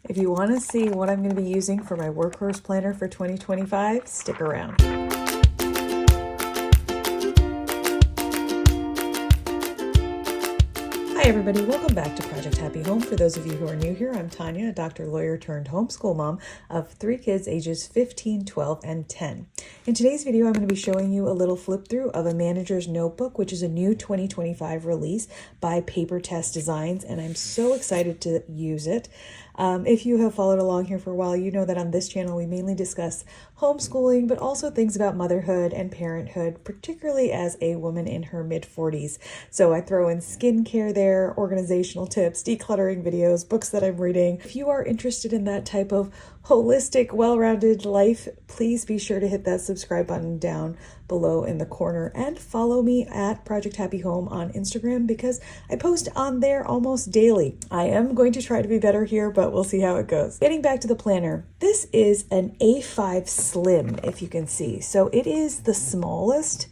If you want to see what I'm going to be using for my workhorse planner for 2025, stick around. Hi everybody, welcome back to Project Happy Home. For those of you who are new here, I'm Tanya, a doctor, lawyer turned homeschool mom of 3 kids ages 15, 12, and 10. In today's video, I'm going to be showing you a little flip through of a manager's notebook, which is a new 2025 release by Tess Designs, and I'm so excited to use it. If you have followed along here for a while, you know that on this channel we mainly discuss homeschooling, but also things about motherhood and parenthood, particularly as a woman in her mid-40s. So I throw in skincare there, organizational tips, decluttering videos, books that I'm reading. If you are interested in that type of holistic, well-rounded life, please be sure to hit that subscribe button down below in the corner and follow me at Project Happy Home on Instagram because I post on there almost daily. I am going to try to be better here, but we'll see how it goes. Getting back to the planner, this is an A5 Slim, if you can see. So it is the smallest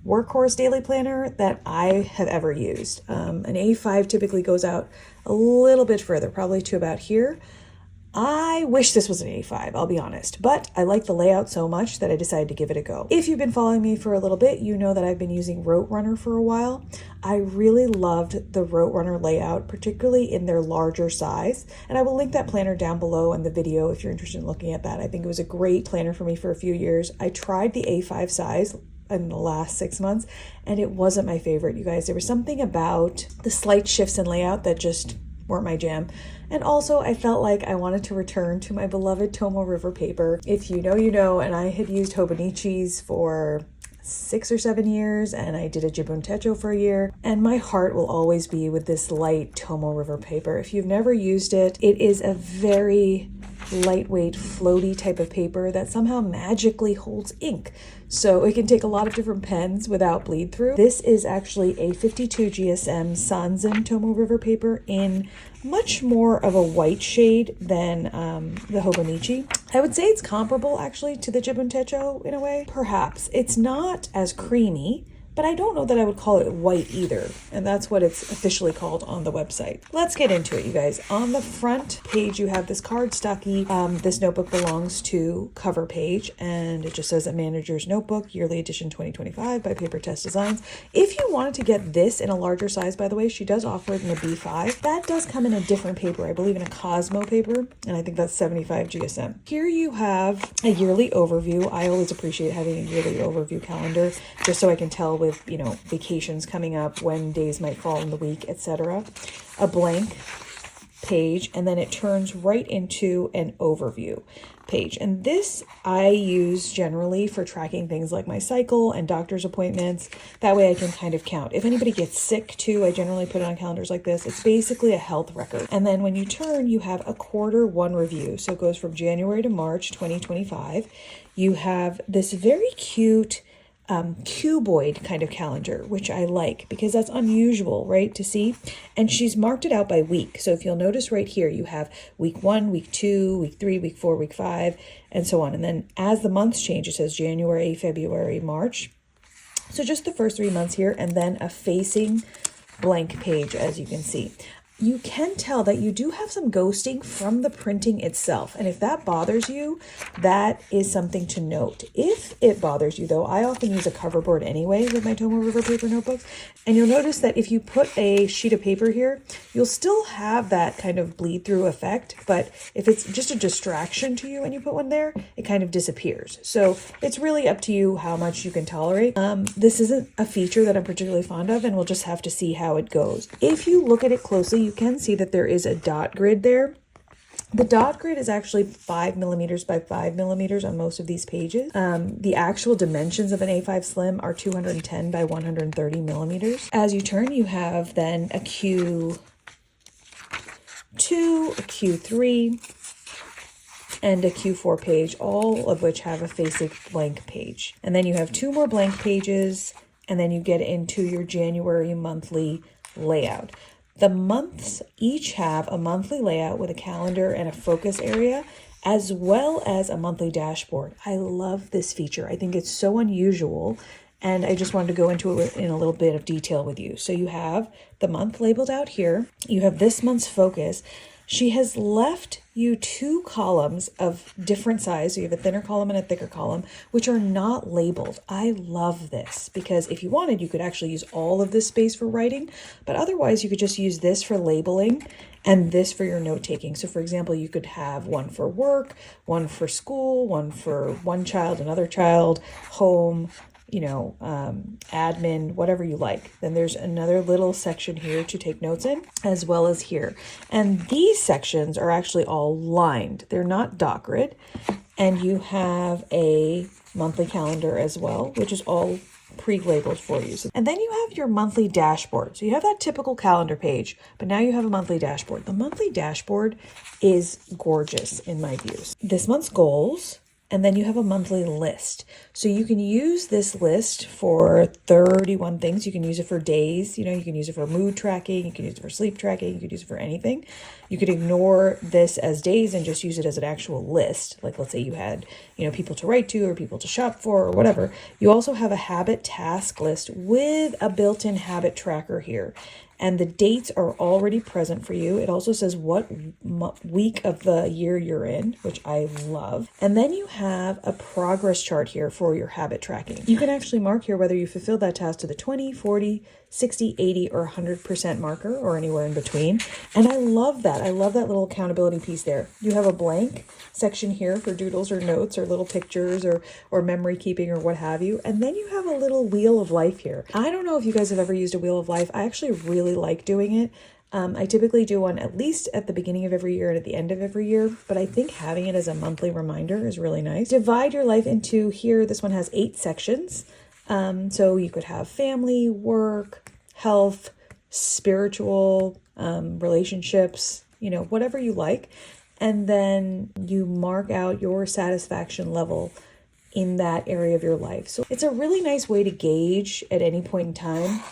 workhorse daily planner that I have ever used. An A5 typically goes out a little bit further, probably to about here. I wish this was an A5, I'll be honest, but I like the layout so much that I decided to give it a go. If you've been following me for a little bit, you know that I've been using Rote Runner for a while. I really loved the Rote Runner layout, particularly in their larger size, and I will link that planner down below in the video if you're interested in looking at that. I think it was a great planner for me for a few years. I tried the A5 size in the last 6 months, and it wasn't my favorite, you guys. There was something about the slight shifts in layout that just weren't my jam. And also I felt like I wanted to return to my beloved Tomoe River paper. If you know, you know, and I had used Hobonichi's for 6 or 7 years, and I did a Jibun Techo for a year, and my heart will always be with this light Tomoe River paper. If you've never used it, it is a very lightweight, floaty type of paper that somehow magically holds ink. So it can take a lot of different pens without bleed through. This is actually a 52 GSM Sanzen Tomoe River paper in much more of a white shade than the Hobonichi. I would say it's comparable actually to the Jibun Techo in a way. Perhaps. It's not as creamy, but I don't know that I would call it white either. And that's what it's officially called on the website. Let's get into it, you guys. On the front page, you have this cardstocky. This notebook belongs to cover page, and it just says a manager's notebook, yearly edition 2025 by Tess Designs. If you wanted to get this in a larger size, by the way, she does offer it in a B5. That does come in a different paper, I believe in a Cosmo paper, and I think that's 75 GSM. Here you have a yearly overview. I always appreciate having a yearly overview calendar, just so I can tell with, you know, vacations coming up, when days might fall in the week, etc. A blank page, and then it turns right into an overview page. And this I use generally for tracking things like my cycle and doctor's appointments. That way I can kind of count. If anybody gets sick too, I generally put it on calendars like this. It's basically a health record. And then when you turn, you have a Q1 review. So it goes from January to March 2025. You have this very cute cuboid kind of calendar, which I like because that's unusual, right, to see. And she's marked it out by week. So if you'll notice right here, you have week 1, week 2, week 3, week 4, week 5, and so on. And then as the months change, it says January, February, March. So just the first 3 months here, and then a facing blank page, as you can see. You can tell that you do have some ghosting from the printing itself. And if that bothers you, that is something to note. If it bothers you though, I often use a cover board anyway with my Tomoe River paper notebooks. And you'll notice that if you put a sheet of paper here, you'll still have that kind of bleed through effect. But if it's just a distraction to you and you put one there, it kind of disappears. So it's really up to you how much you can tolerate. This isn't a feature that I'm particularly fond of, and we'll just have to see how it goes. If you look at it closely, you can see that there is a dot grid there. The dot grid is actually 5 millimeters by 5 millimeters on most of these pages. The actual dimensions of an A5 Slim are 210 by 130 millimeters. As you turn, you have then a Q2, a Q3, and a Q4 page, all of which have a facing blank page. And then you have 2 more blank pages, and then you get into your January monthly layout. The months each have a monthly layout with a calendar and a focus area, as well as a monthly dashboard. I love this feature. I think it's so unusual, and I just wanted to go into it in a little bit of detail with you. So you have the month labeled out here. You have this month's focus. she has left you two columns of different size. So you have a thinner column and a thicker column, which are not labeled. I love this because if you wanted, you could actually use all of this space for writing, but otherwise you could just use this for labeling and this for your note taking. So for example, you could have one for work, one for school, one for one child, another child, home, admin, whatever you like. Then there's another little section here to take notes in, as well as here. And these sections are actually all lined. They're not dot grid. And you have a monthly calendar as well, which is all pre-labeled for you. And then you have your monthly dashboard. So you have that typical calendar page, but now you have a monthly dashboard. The monthly dashboard is gorgeous in my views. This month's goals, and then you have a monthly list. So you can use this list for 31 things. You can use it for days. You can use it for mood tracking. You can use it for sleep tracking. You could use it for anything. You could ignore this as days and just use it as an actual list. Like let's say you had, people to write to or people to shop for or whatever. You also have a habit task list with a built-in habit tracker here. And the dates are already present for you. It also says what week of the year you're in, which I love. And then you have a progress chart here for your habit tracking. You can actually mark here whether you fulfilled that task to the 20, 40, 60, 80, or 100% marker or anywhere in between. And I love that. I love that little accountability piece there. You have a blank section here for doodles or notes or little pictures or memory keeping or what have you. And then you have a little wheel of life here. I don't know if you guys have ever used a wheel of life. I actually really like doing it. I typically do one at least at the beginning of every year and at the end of every year, but I think having it as a monthly reminder is really nice. Divide your life into here. This one has 8 sections. So you could have family, work, health, spiritual, relationships, whatever you like. And then you mark out your satisfaction level in that area of your life. So it's a really nice way to gauge at any point in time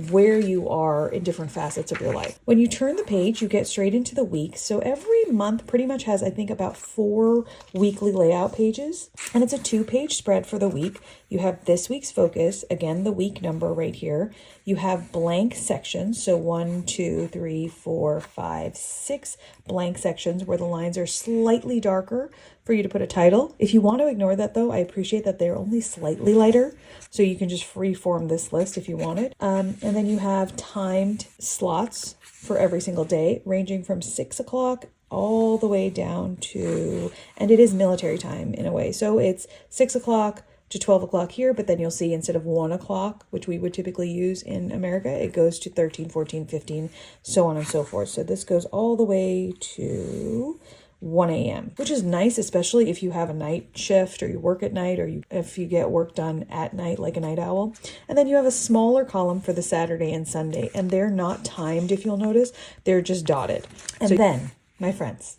where you are in different facets of your life. When you turn the page, you get straight into the week. So every month pretty much has, I think, about 4 weekly layout pages, and it's a 2-page spread for the week. You have this week's focus, again, the week number right here. You have blank sections. So 1, 2, 3, 4, 5, 6 blank sections where the lines are slightly darker for you to put a title. If you want to ignore that though, I appreciate that they're only slightly lighter. So you can just freeform this list if you wanted. And then you have timed slots for every single day, ranging from 6 o'clock all the way down to, and it is military time in a way. So it's 6 o'clock to 12 o'clock here, but then you'll see instead of 1 o'clock, which we would typically use in America, it goes to 13, 14, 15, so on and so forth. So this goes all the way to 1 a.m., which is nice, especially if you have a night shift or you work at night or if you get work done at night like a night owl. And then you have a smaller column for the Saturday and Sunday, and they're not timed if you'll notice, they're just dotted. And then, my friends,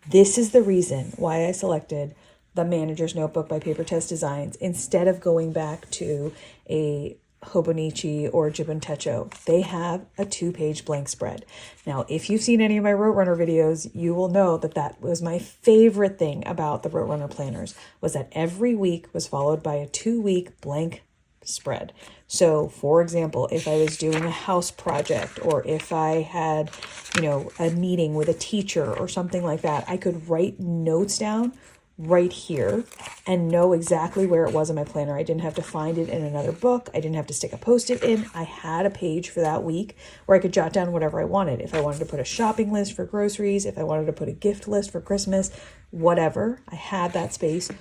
this is the reason why I selected the Manager's Notebook by Paper Tess Designs instead of going back to a Hobonichi or Jibun Techo. They have a 2-page blank spread. Now, if you've seen any of my Roadrunner videos, you will know that that was my favorite thing about the Roadrunner planners, was that every week was followed by a 2-week blank spread. So, for example, if I was doing a house project or if I had, a meeting with a teacher or something like that, I could write notes down right here and know exactly where it was in my planner. I didn't have to find it in another book. I didn't have to stick a post-it in. I had a page for that week where I could jot down whatever I wanted. If I wanted to put a shopping list for groceries, if I wanted to put a gift list for Christmas, whatever, I had that space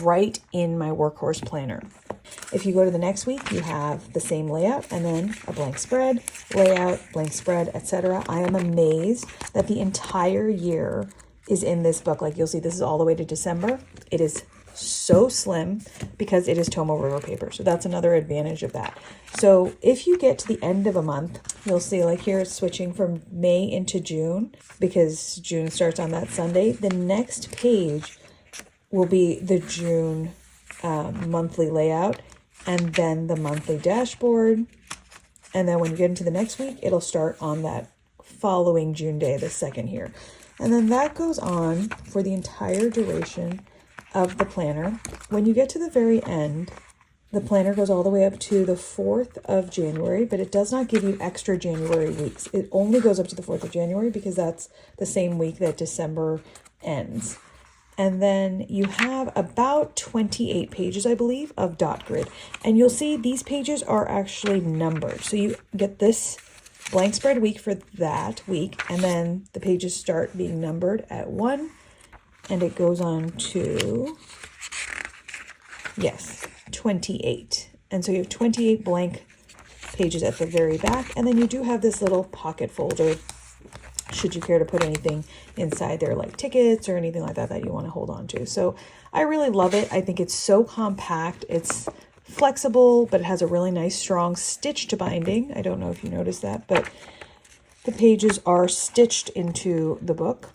right in my workhorse planner. If you go to the next week, you have the same layout and then a blank spread, layout, blank spread, etc. I am amazed that the entire year is in this book. Like you'll see, this is all the way to December. It is so slim because it is Tomoe River paper. So that's another advantage of that. So if you get to the end of a month, you'll see like here it's switching from May into June because June starts on that Sunday. The next page will be the June monthly layout and then the monthly dashboard. And then when you get into the next week, it'll start on that following June day, the second here. And then that goes on for the entire duration of the planner. When you get to the very end, The planner goes all the way up to the 4th of January, but it does not give you extra January weeks. It only goes up to the 4th of January because that's the same week that December ends. And then you have about 28 pages, I believe, of dot grid. And you'll see these pages are actually numbered. So you get this blank spread week for that week, and then the pages start being numbered at 1, and it goes on to, yes, 28. And so you have 28 blank pages at the very back, and then you do have this little pocket folder should you care to put anything inside there like tickets or anything like that that you want to hold on to. So I really love it. I think it's so compact. It's flexible, but it has a really nice strong stitched binding. I don't know if you noticed that, but the pages are stitched into the book.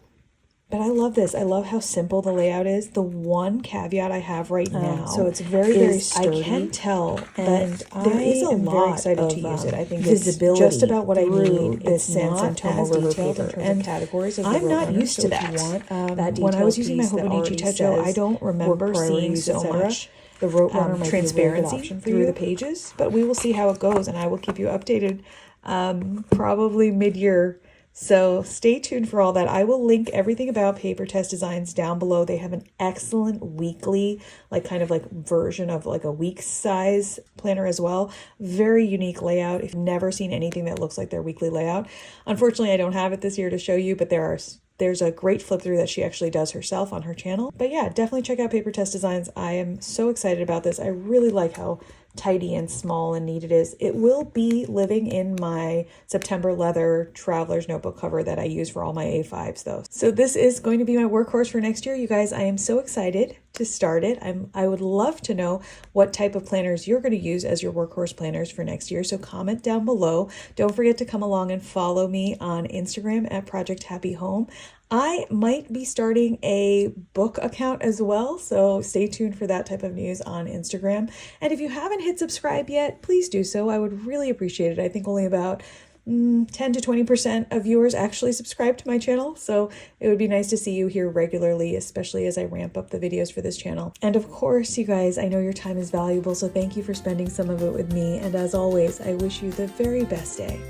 But I love this. I love how simple the layout is. The one caveat I have right now, so it's very sturdy. I can tell, and there is a lot very excited to use it. I think visibility it's just about what I need. It's Sense and Tomoe River paper, and categories of I'm not used to that. When I was using my Hobonichi Techo, I don't remember seeing so much the rote runner transparency through the pages. But we will see how it goes, and I will keep you updated probably mid-year. So stay tuned for all that. I will link everything about Paper Tess Designs down below. They have an excellent weekly, kind of version of like a week size planner as well. Very unique layout. If you've never seen anything that looks like their weekly layout. Unfortunately, I don't have it this year to show you, but there's a great flip through that she actually does herself on her channel. But yeah, definitely check out Paper Tess Designs. I am so excited about this. I really like how tidy and small and neat it is. It will be living in my September leather traveler's notebook cover that I use for all my A5s though. So this is going to be my workhorse for next year. You guys, I am so excited to start it. I would love to know what type of planners you're going to use as your workhorse planners for next year. So comment down below. Don't forget to come along and follow me on Instagram at Project Happy Home. I might be starting a book account as well, so stay tuned for that type of news on Instagram. And if you haven't hit subscribe yet, please do so. I would really appreciate it. I think only about 10 to 20% of viewers actually subscribe to my channel, so it would be nice to see you here regularly, especially as I ramp up the videos for this channel. And of course, you guys, I know your time is valuable, so thank you for spending some of it with me. And as always, I wish you the very best day.